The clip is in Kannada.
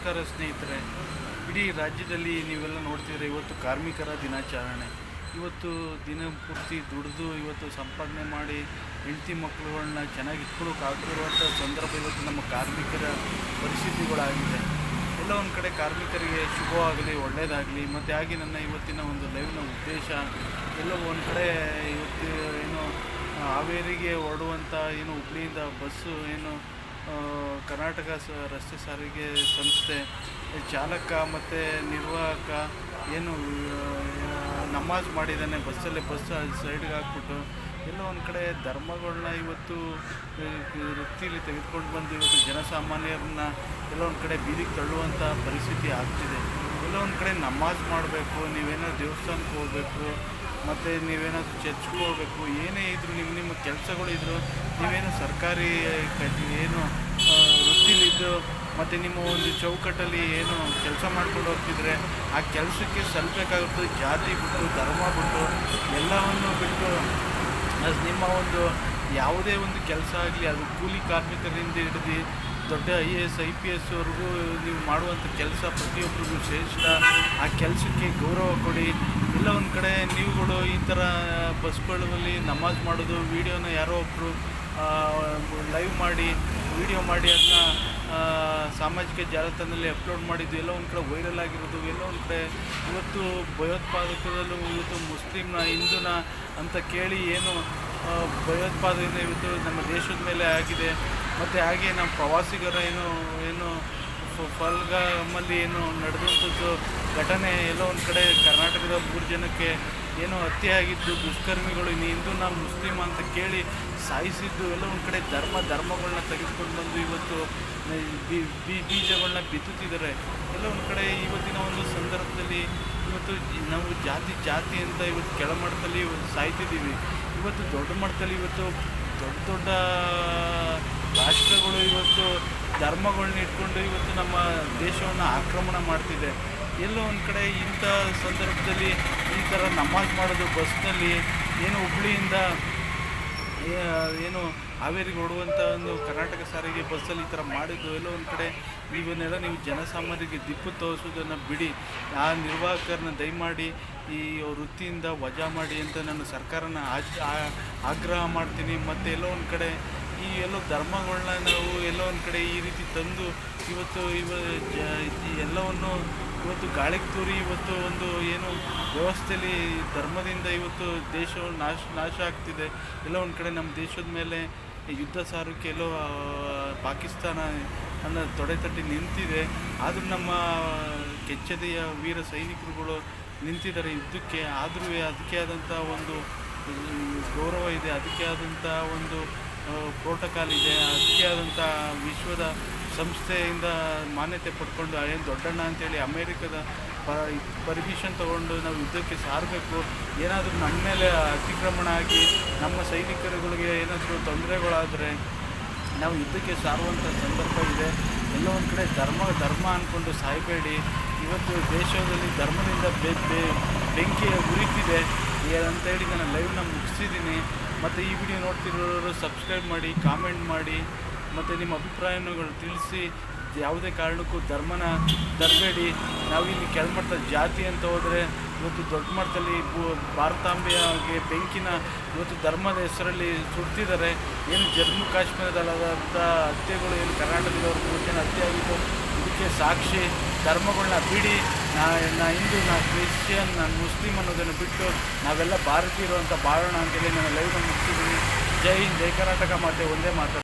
ನಮಸ್ಕಾರ ಸ್ನೇಹಿತರೆ. ಇಡೀ ರಾಜ್ಯದಲ್ಲಿ ನೀವೆಲ್ಲ ನೋಡ್ತಿದ್ರೆ ಇವತ್ತು ಕಾರ್ಮಿಕರ ದಿನಾಚರಣೆ. ಇವತ್ತು ದಿನ ಪೂರ್ತಿ ದುಡಿದು ಇವತ್ತು ಸಂಪಾದನೆ ಮಾಡಿ ಹೆಂಡತಿ ಮಕ್ಕಳುಗಳನ್ನ ಚೆನ್ನಾಗಿ ಇಟ್ಕೊಳ್ಳೋಕ್ಕಾಗ್ತಿರುವಂಥ ಸಂದರ್ಭ ಇವತ್ತು ನಮ್ಮ ಕಾರ್ಮಿಕರ ಪರಿಸ್ಥಿತಿಗಳಾಗಿದೆ. ಎಲ್ಲ ಒಂದು ಕಡೆ ಕಾರ್ಮಿಕರಿಗೆ ಶುಭವಾಗಲಿ, ಒಳ್ಳೆಯದಾಗಲಿ. ಮತ್ತು ಹಾಗೆ ನನ್ನ ಇವತ್ತಿನ ಒಂದು ಲೈವ್ನ ಉದ್ದೇಶ ಎಲ್ಲೋ ಒಂದು ಕಡೆ ಇವತ್ತು ಏನು ಹಾವೇರಿಗೆ ಹೊರಡುವಂಥ ಏನು ಹುಬ್ಳಿಯಿಂದ ಬಸ್ಸು ಏನು ಕರ್ನಾಟಕ ರಸ್ತೆ ಸಾರಿಗೆ ಸಂಸ್ಥೆ ಚಾಲಕ ಮತ್ತು ನಿರ್ವಾಹಕ ಏನು ನಮಾಜ್ ಮಾಡಿದ್ದಾನೆ ಬಸ್ಸಲ್ಲೇ, ಬಸ್ ಸೈಡ್ಗೆ ಹಾಕ್ಬಿಟ್ಟು ಎಲ್ಲೋ ಒಂದು ಕಡೆ ಧರ್ಮಗಳನ್ನ ಇವತ್ತು ವೃತ್ತಿಲಿ ತೆಗೆದುಕೊಂಡು ಬಂದು ಇವತ್ತು ಜನಸಾಮಾನ್ಯರನ್ನ ಎಲ್ಲೋ ಒಂದು ಕಡೆ ಬೀದಿಗೆ ತಳ್ಳುವಂಥ ಪರಿಸ್ಥಿತಿ ಆಗ್ತಿದೆ. ಎಲ್ಲೋ ಒಂದು ಕಡೆ ನಮಾಜ್ ಮಾಡಬೇಕು, ನೀವೇನೋ ದೇವಸ್ಥಾನಕ್ಕೆ ಹೋಗಬೇಕು, ಮತ್ತು ನೀವೇನಾದರೂ ಚರ್ಚ್ಗೆ ಹೋಗಬೇಕು, ಏನೇ ಇದ್ದರೂ ನಿಮ್ಮ ಕೆಲಸಗಳಿದ್ರು, ನೀವೇನು ಸರ್ಕಾರಿ ಏನು ವೃತ್ತಿಲಿದ್ದು ಮತ್ತು ನಿಮ್ಮ ಒಂದು ಚೌಕಟ್ಟಲ್ಲಿ ಏನು ಕೆಲಸ ಮಾಡ್ಕೊಂಡು ಹೋಗ್ತಿದ್ರೆ ಆ ಕೆಲಸಕ್ಕೆ ಸಲ್ಲಬೇಕಾಗುತ್ತೆ. ಜಾತಿ ಬಿಟ್ಟು, ಧರ್ಮ ಬಿಟ್ಟು, ಎಲ್ಲವನ್ನು ಬಿಟ್ಟು ನಿಮ್ಮ ಒಂದು ಯಾವುದೇ ಒಂದು ಕೆಲಸ ಆಗಲಿ, ಅದು ಕೂಲಿ ಕಾರ್ಮಿಕರಿಂದ ಹಿಡಿದು ದೊಡ್ಡ IAS IPS ವರೆಗೂ ನೀವು ಮಾಡುವಂಥ ಕೆಲಸ ಪ್ರತಿಯೊಬ್ಬರಿಗೂ ಶ್ರೇಷ್ಠ. ಆ ಕೆಲಸಕ್ಕೆ ಗೌರವ ಕೊಡಿ. ಎಲ್ಲ ಒಂದು ಕಡೆ ನೀವುಗಳು ಈ ಥರ ಬಸ್ಗಳಲ್ಲಿ ನಮಾಜ್ ಮಾಡೋದು, ವೀಡಿಯೋನ ಯಾರೋ ಒಬ್ಬರು ಲೈವ್ ಮಾಡಿ ವಿಡಿಯೋ ಮಾಡಿ ಅದನ್ನ ಸಾಮಾಜಿಕ ಜಾಲತಾಣದಲ್ಲಿ ಅಪ್ಲೋಡ್ ಮಾಡಿದ್ದು ಎಲ್ಲ ಒಂದು ಕಡೆ ವೈರಲ್ ಆಗಿರೋದು. ಎಲ್ಲ ಒಂದು ಕಡೆ ಇವತ್ತು ಭಯೋತ್ಪಾದಕದಲ್ಲೂ ಇವತ್ತು ಮುಸ್ಲಿಮ್ನ, ಹಿಂದೂನ ಅಂತ ಕೇಳಿ ಏನು ಭಯೋತ್ಪಾದನೆ ಇವತ್ತು ನಮ್ಮ ದೇಶದ ಮೇಲೆ ಆಗಿದೆ. ಮತ್ತು ಹಾಗೆ ನಮ್ಮ ಪ್ರವಾಸಿಗರ ಏನು ಫಲ್ಗಾಮಲ್ಲಿ ಏನು ನಡೆದಂಥದ್ದು ಘಟನೆ ಎಲ್ಲ ಒಂದು ಕಡೆ ಕರ್ನಾಟಕದ 3 ಜನಕ್ಕೆ ಏನು ಹತ್ಯೆ ಆಗಿದ್ದು, ದುಷ್ಕರ್ಮಿಗಳು ಇನ್ನು ಹಿಂದೂನ ಮುಸ್ಲಿಮ್ ಅಂತ ಕೇಳಿ ಸಾಯಿಸಿದ್ದು, ಎಲ್ಲ ಒಂದು ಕಡೆ ಧರ್ಮಗಳನ್ನ ತೆಗೆದುಕೊಂಡು ಬಂದು ಇವತ್ತು ಬೀಜಗಳನ್ನ ಬಿತ್ತುತ್ತಿದ್ದಾರೆ. ಎಲ್ಲ ಒಂದು ಕಡೆ ಇವತ್ತಿನ ಒಂದು ಸಂದರ್ಭದಲ್ಲಿ ಇವತ್ತು ನಾವು ಜಾತಿ ಅಂತ ಇವತ್ತು ಕೆಳಮಟ್ಟದಲ್ಲಿ ಸಾಯ್ತಿದ್ದೀವಿ. ಇವತ್ತು ದೊಡ್ಡ ಮಟ್ಟದಲ್ಲಿ ಇವತ್ತು ದೊಡ್ಡ ರಾಷ್ಟ್ರಗಳು ಇವತ್ತು ಧರ್ಮಗಳನ್ನ ಇಟ್ಕೊಂಡು ಇವತ್ತು ನಮ್ಮ ದೇಶವನ್ನು ಆಕ್ರಮಣ ಮಾಡ್ತಿದೆ. ಎಲ್ಲೋ ಒಂದು ಕಡೆ ಇಂಥ ಸಂದರ್ಭದಲ್ಲಿ ಈ ಥರ ನಮಾಜ್ ಮಾಡೋದು ಬಸ್ನಲ್ಲಿ ಏನು ಹುಬ್ಳಿಯಿಂದ ಏನು ಹಾವೇರಿಗೆ ಹೊರಡುವಂಥ ಒಂದು ಕರ್ನಾಟಕ ಸಾರಿಗೆ ಬಸ್ಸಲ್ಲಿ ಈ ಥರ ಮಾಡಿದ್ದು, ಎಲ್ಲೋ ಒಂದು ಕಡೆ ಇವನ್ನೆಲ್ಲ ನೀವು ಜನಸಾಮಾನ್ಯರಿಗೆ ದಿಕ್ಕು ತೋರಿಸೋದನ್ನು ಬಿಡಿ. ಆ ನಿರ್ವಾಹಕರನ್ನ ದಯಮಾಡಿ ಈ ವೃತ್ತಿಯಿಂದ ವಜಾ ಮಾಡಿ ಅಂತ ನಾನು ಸರ್ಕಾರನ ಆಗ್ರಹ ಮಾಡ್ತೀನಿ. ಮತ್ತು ಎಲ್ಲೋ ಒಂದು ಕಡೆ ಈ ಎಲ್ಲೋ ಧರ್ಮಗಳನ್ನ ನಾವು ಎಲ್ಲೋ ಒಂದು ಕಡೆ ಈ ರೀತಿ ತಂದು ಇವತ್ತು ಎಲ್ಲವನ್ನು ಇವತ್ತು ಗಾಳಿಗೆ ತೂರಿ ಇವತ್ತು ಒಂದು ಏನು ವ್ಯವಸ್ಥೆಯಲ್ಲಿ ಧರ್ಮದಿಂದ ಇವತ್ತು ದೇಶವು ನಾಶ ಆಗ್ತಿದೆ. ಎಲ್ಲ ಒಂದು ಕಡೆ ನಮ್ಮ ದೇಶದ ಮೇಲೆ ಯುದ್ಧ ಸಾರೋಕ್ಕೆ ಎಲ್ಲೋ ಪಾಕಿಸ್ತಾನ ಅನ್ನೋ ತೊಡೆ ತಟ್ಟಿ ನಿಂತಿದೆ. ಆದರೂ ನಮ್ಮ ಕೆಚ್ಚೆದೆಯ ವೀರ ಸೈನಿಕರುಗಳು ನಿಂತಿದ್ದಾರೆ ಯುದ್ಧಕ್ಕೆ. ಆದರೂ ಅದಕ್ಕೆ ಆದಂಥ ಒಂದು ಗೌರವ ಇದೆ, ಅದಕ್ಕೆ ಆದಂಥ ಒಂದು ಪ್ರೋಟೋಕಾಲ್ ಇದೆ, ಅದಕ್ಕೆ ಆದಂಥ ವಿಶ್ವದ ಸಂಸ್ಥೆಯಿಂದ ಮಾನ್ಯತೆ ಪಡ್ಕೊಂಡು ಏನು ದೊಡ್ಡಣ್ಣ ಅಂತೇಳಿ ಅಮೇರಿಕದ ಪರ್ಮಿಷನ್ ತೊಗೊಂಡು ನಾವು ಯುದ್ಧಕ್ಕೆ ಸಾರಬೇಕು. ಏನಾದರೂ ನಮ್ಮ ಮೇಲೆ ಅತಿಕ್ರಮಣ ಆಗಿ ನಮ್ಮ ಸೈನಿಕರುಗಳಿಗೆ ಏನಾದರೂ ತೊಂದರೆಗಳಾದರೆ ನಾವು ಯುದ್ಧಕ್ಕೆ ಸಾರುವಂಥ ಸಂದರ್ಭ ಇದೆ. ಎಲ್ಲ ಒಂದು ಕಡೆ ಧರ್ಮ ಅಂದ್ಕೊಂಡು ಸಾಯಬೇಡಿ. ಇವತ್ತು ದೇಶದಲ್ಲಿ ಧರ್ಮದಿಂದ ಬೆಂಕಿ ಉರಿತಿದೆ ಅಂತೇಳಿ ನಾನು ಲೈವ್ನ ಮುಗಿಸಿದ್ದೀನಿ. ಮತ್ತು ಈ ವಿಡಿಯೋ ನೋಡ್ತಿರೋರು ಸಬ್ಸ್ಕ್ರೈಬ್ ಮಾಡಿ, ಕಾಮೆಂಟ್ ಮಾಡಿ, ಮತ್ತು ನಿಮ್ಮ ಅಭಿಪ್ರಾಯಗಳು ತಿಳಿಸಿ. ಯಾವುದೇ ಕಾರಣಕ್ಕೂ ಧರ್ಮನ ತರಬೇಡಿ. ನಾವಿಲ್ಲಿ ಕೆಳಮಟ್ಟದ ಜಾತಿ ಅಂತ ಹೋದರೆ ಇವತ್ತು ದೊಡ್ಡ ಮಟ್ಟದಲ್ಲಿ ಭಾರತಾಂಬೆಗೆ ಬೆಂಕಿನ ಇವತ್ತು ಧರ್ಮದ ಹೆಸರಲ್ಲಿ ಸುಡ್ತಿದ್ದಾರೆ. ಏನು ಜಮ್ಮು ಕಾಶ್ಮೀರದಲ್ಲಾದಂಥ ಹತ್ಯೆಗಳು ಏನು ಕರ್ನಾಟಕದವ್ರು 3 ಜನ ಹತ್ಯೆ ಆಗಿದ್ದು, ಇದಕ್ಕೆ ಸಾಕ್ಷಿ. ಧರ್ಮಗಳನ್ನ ಬಿಡಿ. ನಾ ಹಿಂದೂ, ನಾ ಕ್ರಿಶ್ಚಿಯನ್, ನಾನು ಮುಸ್ಲಿಮ್ ಅನ್ನೋದನ್ನು ಬಿಟ್ಟು ನಾವೆಲ್ಲ ಭಾರತೀಯರು ಅಂತ ಬಾಳೋಣ ಅಂತೇಳಿ ನಾನು ಲೈವ್ನ ಮುಗಿಸಿದ್ದೀನಿ. ಜೈ ಹಿಂದ್, ಜೈ ಕರ್ನಾಟಕ ಮಾತೆ, ಒಂದೇ ಮಾತು.